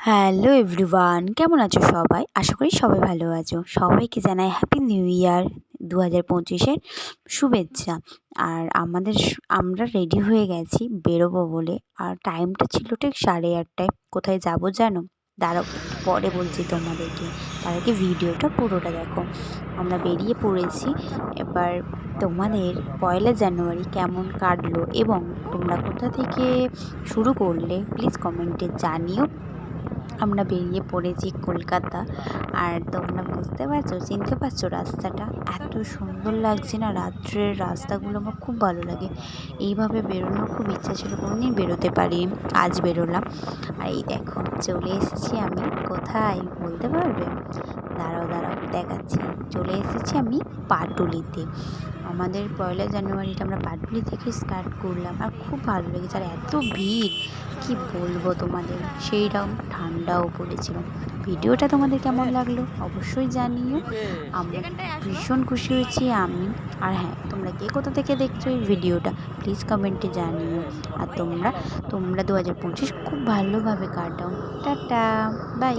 Hello everyone, কেমন আছো সবাই? আশা করি সবাই ভালো আছো। সবাইকে জানাই হ্যাপি নিউ ইয়ার 2025-এর শুভেচ্ছা। আর আমরা রেডি হয়ে গেছি বেরোবো বলে। আর টাইমটা ছিল ঠিক 8:30টায়। কোথায় যাব জানো? দাঁড়াও, একটু পরে বলছি তোমাদেরকে। তার আগে ভিডিওটা পুরোটা দেখো। আমরা বেরিয়ে পড়েছি। এবার তোমাদের পয়লা জানুয়ারি কেমন কাটলো এবং তোমরা কোথা থেকে শুরু করলে প্লিজ কমেন্টে জানিও। আমরা বেরিয়ে পড়েছি কলকাতা। আর তোমরা বুঝতে পারছো, চিনতে পারছো রাস্তাটা? এত সুন্দর লাগছে না, রাত্রের রাস্তাগুলো আমার খুব ভালো লাগে। এইভাবে বেরোনোর খুব ইচ্ছা ছিল, কোনোদিন বেরোতে পারি, আজ বেরোলাম। আর এই দেখো চলে এসেছি আমি কোথায় বলতে পারবে? দাঁড়াও দাঁড়াও দেখাচ্ছি। চলে এসেছি আমি পাটুলিতে। আমাদের পয়লা জানুয়ারিটা আমরা পাটুলি থেকে স্টার্ট করলাম আর খুব ভালো লেগেছে। আর এত ভিড় কি বলবো তোমাদের, সেই রকম ঠান্ডাও পড়েছিল। ভিডিওটা তোমাদের কেমন লাগলো অবশ্যই জানিও। আমরা ভীষণ খুশি হয়েছি আমি। আর হ্যাঁ, তোমরা কে কোথা থেকে দেখছো এই ভিডিওটা প্লিজ কমেন্টে জানিও। আর তোমরা 2025 খুব ভালোভাবে কাটাও। Tata, by.